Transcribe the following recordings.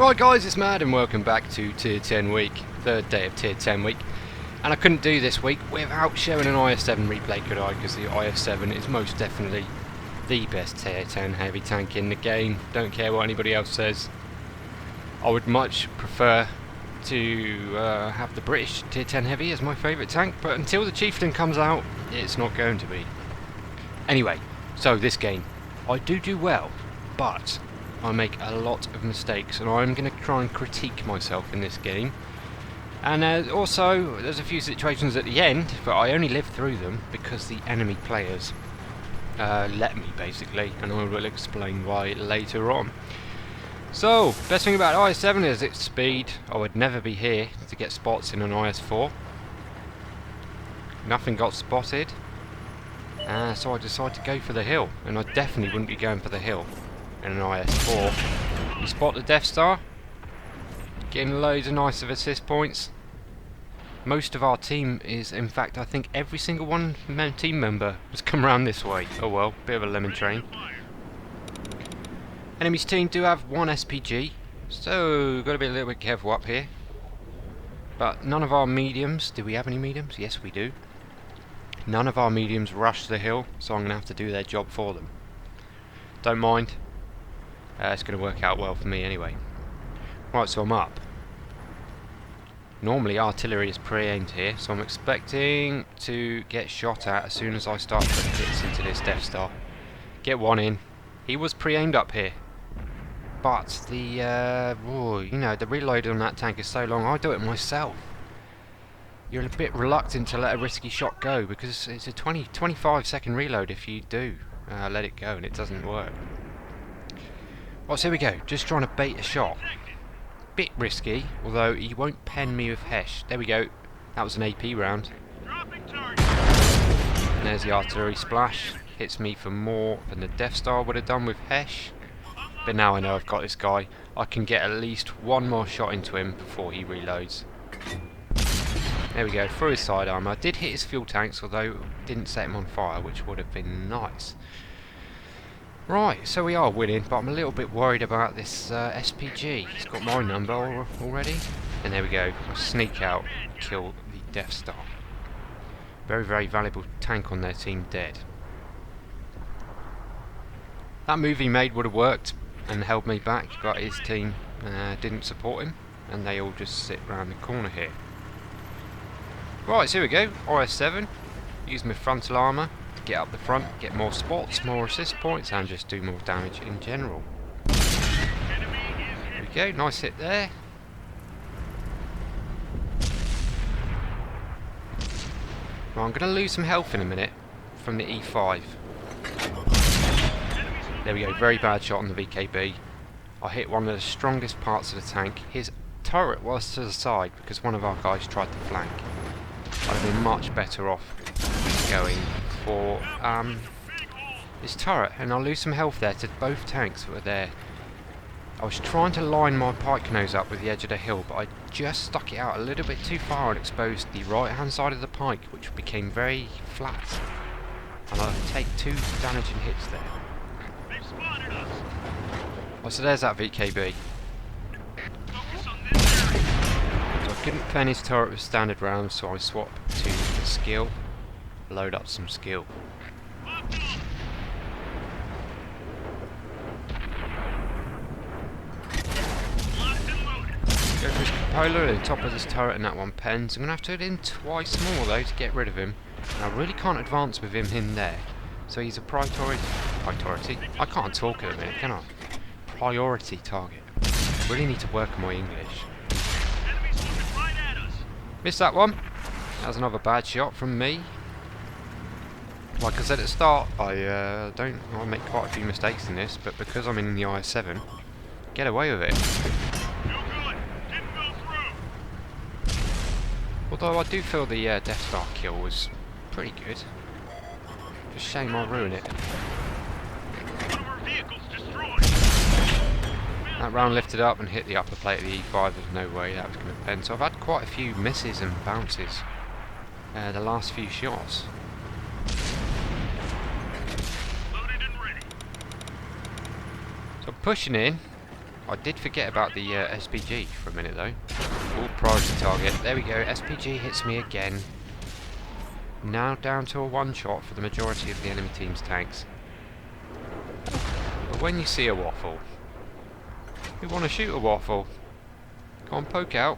Right guys, it's Mad and welcome back to Tier 10 week, third day of Tier 10 week. And I couldn't do this week without showing an IS-7 replay, could I? Because the IS-7 is most definitely the best Tier 10 heavy tank in the game. Don't care what anybody else says. I would much prefer to have the British Tier 10 heavy as my favourite tank, but until the Chieftain comes out, it's not going to be. Anyway, so this game, I do well, but I make a lot of mistakes, and I'm going to try and critique myself in this game. And also, there's a few situations at the end, but I only lived through them because the enemy players let me, basically, and I will explain why later on. So, best thing about IS-7 is its speed. I would never be here to get spots in an IS-4. Nothing got spotted, so I decided to go for the hill, and I definitely wouldn't be going for the hill in an IS-4. You spot the Death Star, getting loads of nice assist points. Most of our team is, in fact, I think every single team member has come around this way. Oh well, bit of a lemon train. Enemy's team do have one SPG, so got to be a little bit careful up here. But none of our mediums, do we have any mediums? Yes we do. None of our mediums rush the hill, so I'm going to have to do their job for them. Don't mind. It's going to work out well for me anyway. Right, so I'm up. Normally artillery is pre-aimed here, so I'm expecting to get shot at as soon as I start putting hits into this Death Star. Get one in. He was pre-aimed up here, but the you know, the reload on that tank is so long. I do it myself. You're a bit reluctant to let a risky shot go because it's a 25 second reload if you do let it go, and it doesn't work. Right, so here we go, just trying to bait a shot. Bit risky, although he won't pen me with Hesh. There we go, that was an AP round. And there's the artillery splash. Hits me for more than the Death Star would have done with Hesh. But now I know I've got this guy, I can get at least one more shot into him before he reloads. There we go, through his sidearm. I did hit his fuel tanks, although didn't set him on fire, which would have been nice. Right, so we are winning, but I'm a little bit worried about this SPG. It's got my number already. And there we go, I sneak out, kill the Death Star. Very, very valuable tank on their team dead. That move he made would have worked and held me back, but his team didn't support him, and they all just sit round the corner here. Right, so here we go, IS-7. Use my frontal armour. Get up the front, get more spots, more assist points, and just do more damage in general. There we go, nice hit there. Well, I'm going to lose some health in a minute from the E5. There we go, very bad shot on the VKB. I hit one of the strongest parts of the tank. His turret was to the side because one of our guys tried to flank. I'd have been much better off going for his turret, and I'll lose some health there to both tanks that were there. I was trying to line my pike nose up with the edge of the hill, but I just stuck it out a little bit too far and exposed the right hand side of the pike, which became very flat, and I'll take 2 damaging hits there. Oh, so there's that VKB. So I couldn't pen his turret with standard rounds, so I swapped to the skill. Load up some skill. Go for his cupola at the top of this turret, and that one pens. I'm going to have to hit him twice more though to get rid of him. And I really can't advance with him in there. So he's a priority. I can't talk at a minute, can I? Priority target. Really need to work on my English. Missed that one. That was another bad shot from me. Like I said at the start, I make quite a few mistakes in this, but because I'm in the IS-7, get away with it. Although I do feel the Death Star kill was pretty good. Just shame I ruin it. That round lifted up and hit the upper plate of the E5. There's no way that was going to pen. So I've had quite a few misses and bounces the last few shots. So I'm pushing in, I did forget about the SPG for a minute though. All priority target. There we go. SPG hits me again. Now down to a one shot for the majority of the enemy team's tanks. But when you see a waffle, you want to shoot a waffle. Go on, poke out.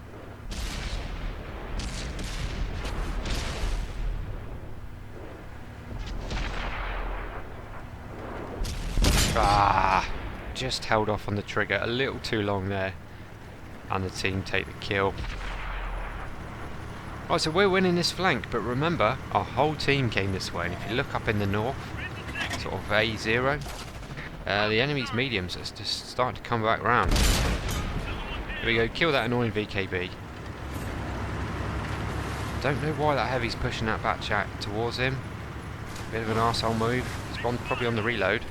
Ah, just held off on the trigger a little too long there, and the team take the kill. Right, so we're winning this flank, but remember, our whole team came this way, and if you look up in the north, sort of A0, the enemy's mediums are just starting to come back round. Here we go, kill that annoying VKB. Don't know why that heavy's pushing that back chat towards him. Bit of an arsehole move. He's probably on the reload.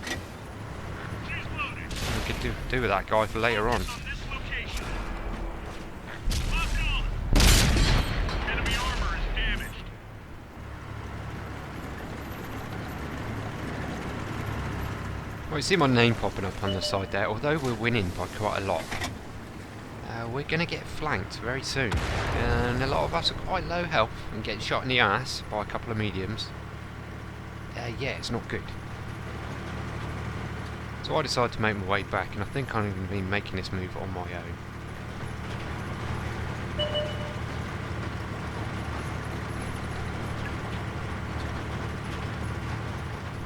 We could do with that guy for later on. Well, you see my name popping up on the side there. Although we're winning by quite a lot, we're going to get flanked very soon. And a lot of us are quite low health and getting shot in the ass by a couple of mediums. Yeah, it's not good. So I decided to make my way back, and I think I'm going to be making this move on my own.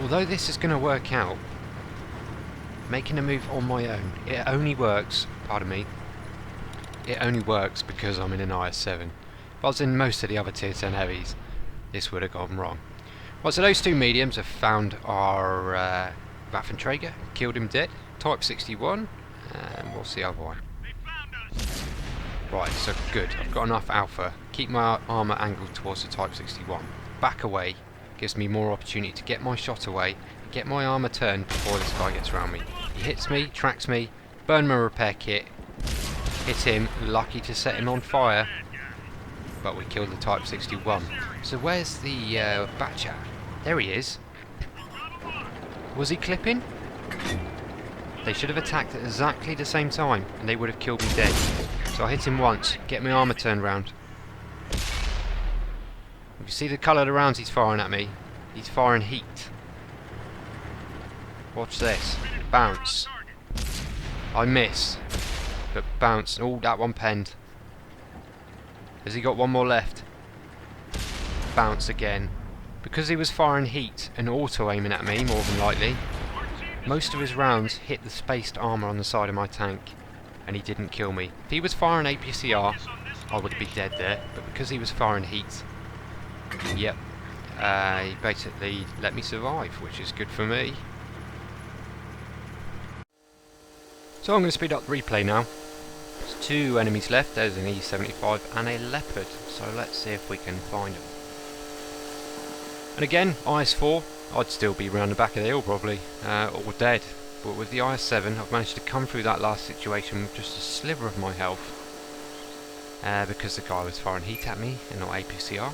Although this is going to work out, making a move on my own, it only works, pardon me, it only works because I'm in an IS-7. If I was in most of the other tier 10 heavies, this would have gone wrong. Right, so those two mediums have found our Waffenträger, killed him dead, Type 61, and what's the other one? Right, so good, I've got enough alpha, keep my armour angled towards the Type 61, back away, gives me more opportunity to get my shot away, get my armour turned before this guy gets around me. He hits me, tracks me, burn my repair kit, hit him, lucky to set him on fire, but we killed the Type 61. So where's the Batchat? There he is. Was he clipping? They should have attacked at exactly the same time and they would have killed me dead. So I hit him once, get my armour turned round. You see the colour of the rounds he's firing at me? He's firing heat. Watch this. Bounce. I miss. But bounce. Oh, that one penned. Has he got one more left? Bounce again. Because he was firing heat and auto-aiming at me, more than likely, most of his rounds hit the spaced armour on the side of my tank, and he didn't kill me. If he was firing APCR, I would be dead there, but because he was firing heat, yep, he basically let me survive, which is good for me. So I'm going to speed up the replay now. There's two enemies left, there's an IS-75 and a Leopard, so let's see if we can find them. And again, IS-4, I'd still be around the back of the hill probably, or dead. But with the IS-7, I've managed to come through that last situation with just a sliver of my health. Because the guy was firing heat at me and not APCR.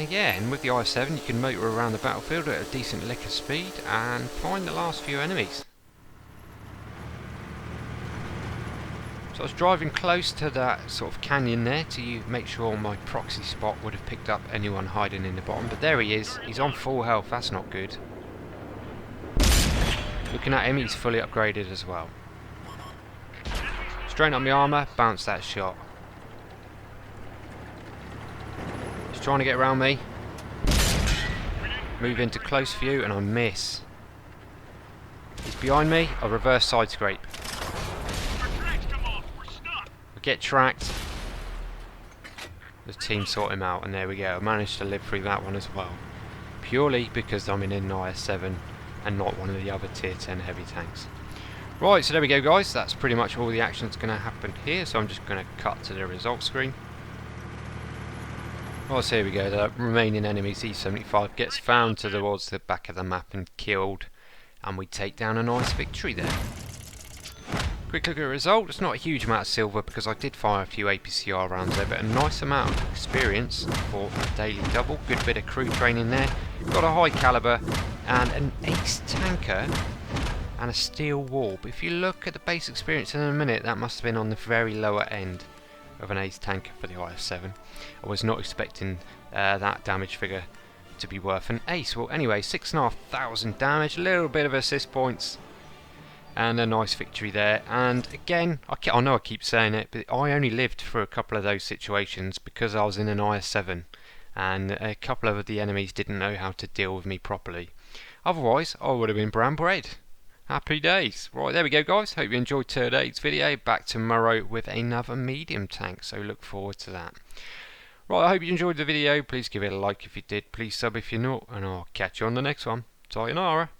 Yeah, and with the IS-7 you can motor around the battlefield at a decent lick of speed and find the last few enemies. So I was driving close to that sort of canyon there to make sure my proxy spot would have picked up anyone hiding in the bottom, but there he is, he's on full health, that's not good. Looking at him, he's fully upgraded as well. Straighten up my armour, bounce that shot. He's trying to get around me. Move into close view and I miss. He's behind me, I reverse side scrape. Get tracked. The team sort him out and there we go. I managed to live through that one as well. Purely because I'm in an IS-7 and not one of the other tier 10 heavy tanks. Right, so there we go guys. That's pretty much all the action that's going to happen here. So I'm just going to cut to the results screen. Right, so here we go. The remaining enemy IS-75 gets found towards the back of the map and killed. And we take down a nice victory there. Quick look at the result. It's not a huge amount of silver because I did fire a few APCR rounds there, but a nice amount of experience for a daily double. Good bit of crew training there. Got a high caliber and an ace tanker and a steel wall. But if you look at the base experience in a minute, that must have been on the very lower end of an ace tanker for the IS-7. I was not expecting that damage figure to be worth an ace. Well, anyway, 6,500 damage, a little bit of assist points, and a nice victory there. And again, I know I keep saying it, but I only lived through a couple of those situations because I was in an IS-7, and a couple of the enemies didn't know how to deal with me properly. Otherwise, I would have been brown bread. Happy days. Right, there we go, guys. Hope you enjoyed today's video. Back tomorrow with another medium tank, so look forward to that. Right, I hope you enjoyed the video. Please give it a like if you did. Please sub if you're not, and I'll catch you on the next one. Sayonara.